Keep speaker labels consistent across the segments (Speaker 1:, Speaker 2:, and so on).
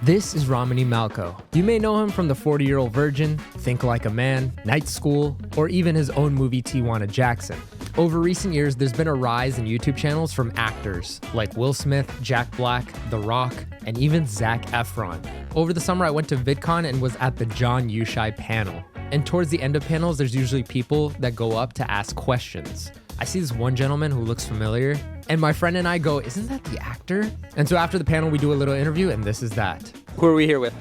Speaker 1: This is Romany Malco. You may know him from the 40-Year-Old Virgin, Think Like a Man, Night School, or even his own movie Tijuana Jackson. Over recent years, there's been a rise in YouTube channels from actors like Will Smith, Jack Black, The Rock, and even Zac Efron. Over the summer, I went to VidCon and was at the John Yushai panel. And towards the end of panels, there's usually people that go up to ask questions. I see this one gentleman who looks familiar, and my friend and I go, isn't that the actor? And so after the panel, we do a little interview, and this is that.
Speaker 2: Who are we here with?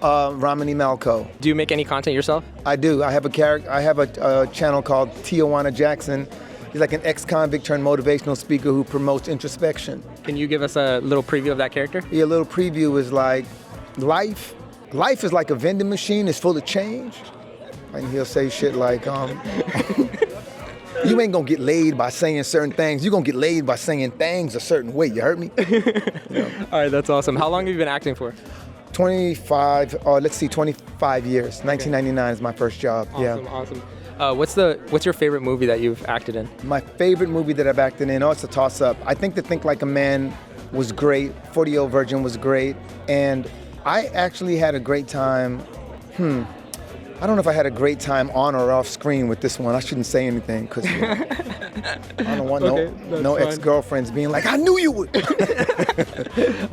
Speaker 3: Romany Malco.
Speaker 2: Do you make any content yourself?
Speaker 3: I do. I have a channel called Tijuana Jackson. He's like an ex-convict turned motivational speaker who promotes introspection.
Speaker 2: Can you give us a little preview of that character?
Speaker 3: Yeah, a little preview is like life. Life is like a vending machine. It's full of change. And he'll say shit like, you ain't gonna get laid by saying certain things. You're gonna get laid by saying things a certain way. You heard me?
Speaker 2: All right, that's awesome. How long have you been acting for?
Speaker 3: 25 years. 1999 is my first job.
Speaker 2: Awesome. What's your favorite movie that you've acted in?
Speaker 3: My favorite movie that I've acted in, it's a toss-up. I think to Think Like a Man was great. 40-Year-Old Virgin was great. And I actually had a great time. I don't know if I had a great time on or off screen with this one. I shouldn't say anything because I don't want no ex-girlfriends being like, I knew you would.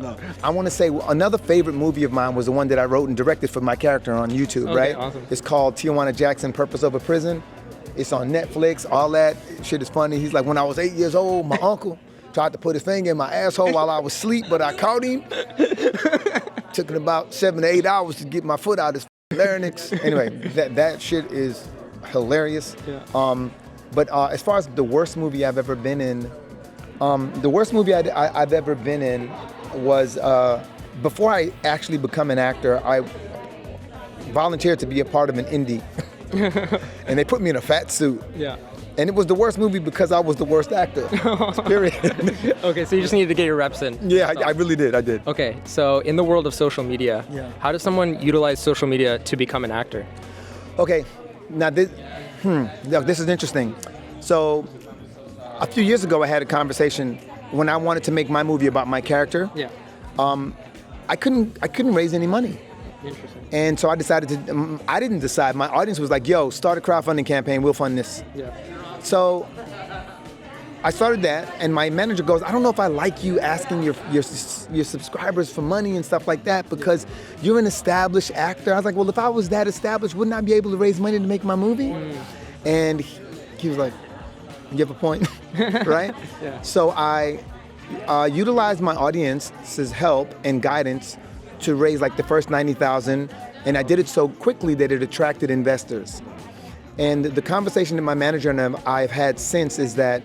Speaker 3: No. I want to say another favorite movie of mine was the one that I wrote and directed for my character on YouTube, right?
Speaker 2: Awesome.
Speaker 3: It's called Tijuana Jackson, Purpose Over Prison. It's on Netflix, all that shit is funny. He's like, when I was 8 years old, my uncle tried to put his finger in my asshole while I was asleep, but I caught him. Took it about 7 to 8 hours to get my foot out his larynx. Anyway, that shit is hilarious.
Speaker 2: Yeah.
Speaker 3: But as far as the worst movie I've ever been in, the worst movie I've ever been in was before I actually become an actor. I volunteered to be a part of an indie, and they put me in a fat suit.
Speaker 2: Yeah.
Speaker 3: And it was the worst movie because I was the worst actor. Period.
Speaker 2: Okay, so you just needed to get your reps in.
Speaker 3: Yeah, I really did. I did.
Speaker 2: Okay, so in the world of social media, how does someone utilize social media to become an actor?
Speaker 3: Okay, now this is interesting. So a few years ago, I had a conversation when I wanted to make my movie about my character.
Speaker 2: Yeah.
Speaker 3: I couldn't raise any money.
Speaker 2: Interesting.
Speaker 3: And so I decided to, I didn't decide. My audience was like, yo, start a crowdfunding campaign, we'll fund this.
Speaker 2: Yeah.
Speaker 3: So I started that, and my manager goes, I don't know if I like you asking your subscribers for money and stuff like that because you're an established actor. I was like, well, if I was that established, wouldn't I be able to raise money to make my movie? And he was like, you have a point, right?
Speaker 2: Yeah.
Speaker 3: So I utilized my audience's help and guidance to raise like the first $90,000, and I did it so quickly that it attracted investors. And the conversation that my manager and I've had since is that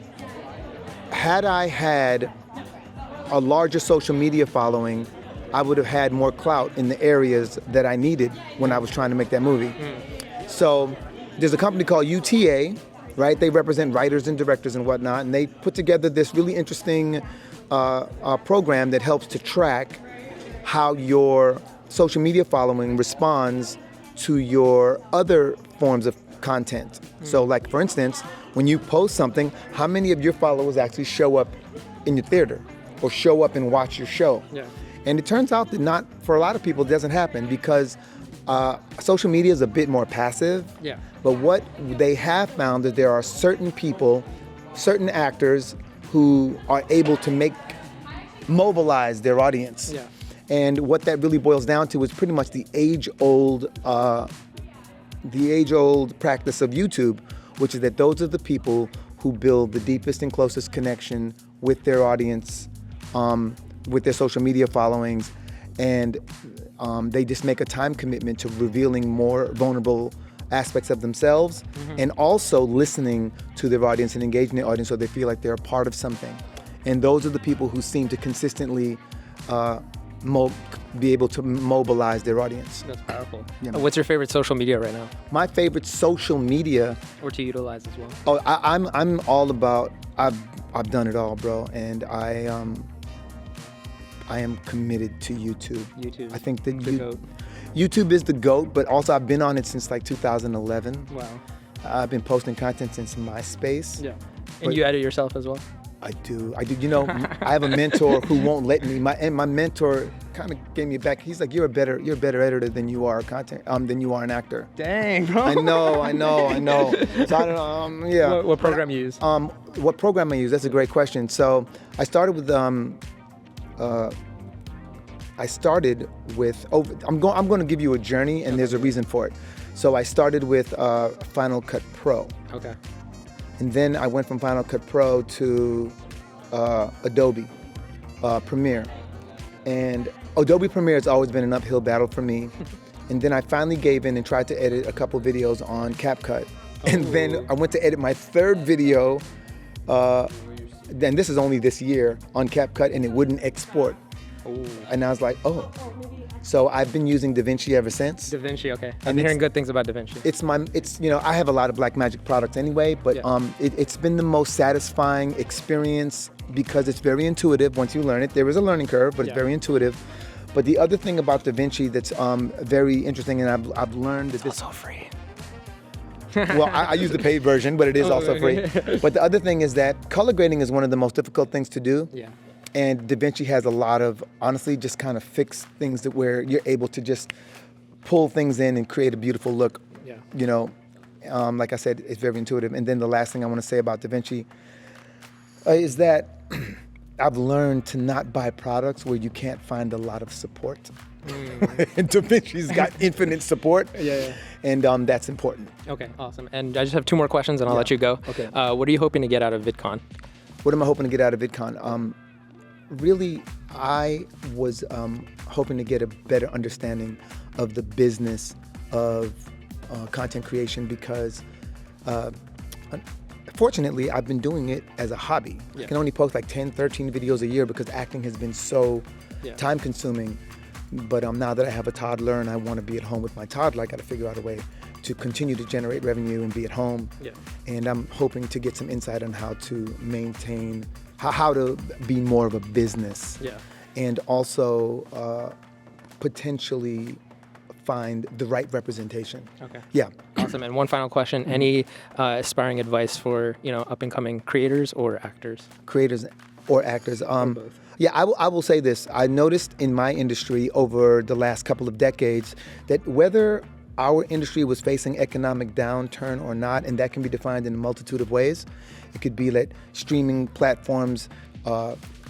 Speaker 3: had I had a larger social media following, I would have had more clout in the areas that I needed when I was trying to make that movie. So there's a company called UTA, right? They represent writers and directors and whatnot, and they put together this really interesting program that helps to track how your social media following responds to your other forms of content. So like, for instance, when you post something, how many of your followers actually show up in your theater or show up and watch your show?
Speaker 2: Yeah.
Speaker 3: And it turns out that for a lot of people, it doesn't happen because social media is a bit more passive.
Speaker 2: Yeah.
Speaker 3: But what they have found is there are certain people, certain actors who are able to mobilize their audience.
Speaker 2: Yeah.
Speaker 3: And what that really boils down to is pretty much the age-old practice of YouTube, which is that those are the people who build the deepest and closest connection with their audience, with their social media followings, and they just make a time commitment to revealing more vulnerable aspects of themselves, and also listening to their audience and engaging their audience so they feel like they're a part of something. And those are the people who seem to consistently be able to mobilize their audience.
Speaker 2: That's powerful.
Speaker 3: Yeah.
Speaker 2: What's your favorite social media right now?
Speaker 3: My favorite social media,
Speaker 2: or to utilize as well?
Speaker 3: Oh, I'm all about. I've done it all, bro, and I am committed to YouTube.
Speaker 2: YouTube.
Speaker 3: I think that
Speaker 2: the GOAT.
Speaker 3: YouTube is the GOAT, but also I've been on it since like 2011.
Speaker 2: Wow.
Speaker 3: I've been posting content since MySpace.
Speaker 2: Yeah. And you edit yourself as well?
Speaker 3: I do. You know, I have a mentor who won't let me. My mentor kind of gave me back. He's like, you're a better editor than you are than you are an actor.
Speaker 2: Dang, bro.
Speaker 3: I know. So I don't know. Yeah.
Speaker 2: What program you use?
Speaker 3: What program I use? That's a great question. So I started with I'm going to give you a journey, and there's a reason for it. So I started with Final Cut Pro.
Speaker 2: Okay.
Speaker 3: And then I went from Final Cut Pro to Adobe Premiere. And Adobe Premiere has always been an uphill battle for me. And then I finally gave in and tried to edit a couple videos on CapCut. And then I went to edit my third video, then this is only this year, on CapCut, and it wouldn't export.
Speaker 2: Ooh. And
Speaker 3: I was like, oh. So I've been using DaVinci ever since.
Speaker 2: DaVinci, okay. I've been hearing good things about DaVinci.
Speaker 3: It's you know, I have a lot of Blackmagic products anyway, but it's been the most satisfying experience because it's very intuitive once you learn it. There is a learning curve, but it's very intuitive. But the other thing about DaVinci that's very interesting, and I've learned that
Speaker 2: it's also free.
Speaker 3: Well, I use the paid version, but it is also free. But the other thing is that color grading is one of the most difficult things to do. Yeah. And DaVinci has a lot of, honestly, just kind of fixed things that where you're able to just pull things in and create a beautiful look. Yeah. You know, like I said, it's very intuitive. And then the last thing I want to say about DaVinci is that I've learned to not buy products where you can't find a lot of support. And DaVinci's got infinite support. Yeah. And that's important.
Speaker 2: Okay, awesome. And I just have two more questions and I'll let you go. Okay. What are you hoping to get out of VidCon?
Speaker 3: What am I hoping to get out of VidCon? Really, I was hoping to get a better understanding of the business of content creation because fortunately, I've been doing it as a hobby. I can only post like 10, 13 videos a year because acting has been so time consuming. But now that I have a toddler and I want to be at home with my toddler, I got to figure out a way to continue to generate revenue and be at home. Yeah. And I'm hoping to get some insight on how to maintain, how to be more of a business. Yeah. And also potentially find the right representation. Okay. Yeah.
Speaker 2: Awesome. And one final question: any aspiring advice for up and coming creators or actors?
Speaker 3: Creators or actors. Or both. Yeah, I will say this. I noticed in my industry over the last couple of decades that whether our industry was facing economic downturn or not, and that can be defined in a multitude of ways. It could be that streaming platforms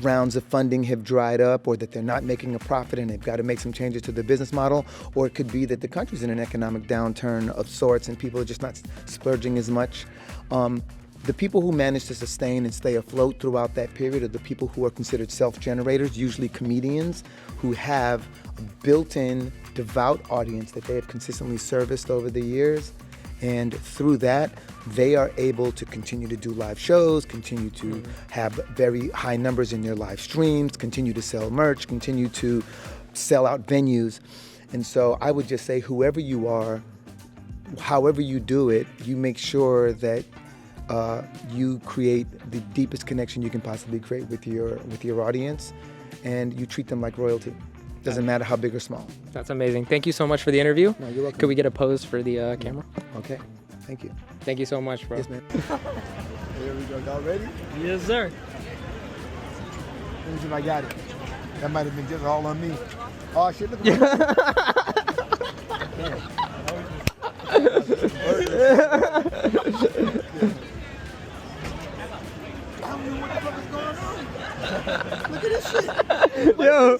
Speaker 3: rounds of funding have dried up, or that they're not making a profit and they've got to make some changes to their business model, or it could be that the country's in an economic downturn of sorts and people are just not splurging as much. The people who manage to sustain and stay afloat throughout that period are the people who are considered self-generators, usually comedians who have a built-in devout audience that they have consistently serviced over the years. And through that, they are able to continue to do live shows, continue to have very high numbers in their live streams, continue to sell merch, continue to sell out venues. And so I would just say, whoever you are, however you do it, you make sure that you create the deepest connection you can possibly create with your audience, and you treat them like royalty. Doesn't matter how big or small.
Speaker 2: That's amazing. Thank you so much for the interview.
Speaker 3: No, you're welcome.
Speaker 2: Could we get a pose for the camera?
Speaker 3: Okay. Thank you.
Speaker 2: Thank you so much, bro.
Speaker 3: Yes, man. Here we go. Y'all ready?
Speaker 2: Yes, sir.
Speaker 3: Let me see if I got it. That might have been just all on me. Oh shit! Look at Look at this shit.
Speaker 2: Yo.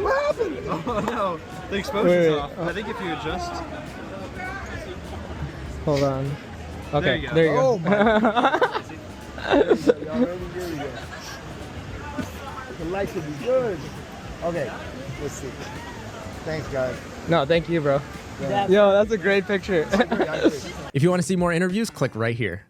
Speaker 3: What happened?
Speaker 4: Oh no. The exposure's off. I think if you adjust.
Speaker 2: Hold on. Okay.
Speaker 4: There you go.
Speaker 3: Oh my. There we go. The lights will be good. Okay. Let's see. Thanks, guys.
Speaker 2: No, thank you, bro.
Speaker 3: Yeah.
Speaker 2: Yo, that's a great picture.
Speaker 1: If you want to see more interviews, click right here.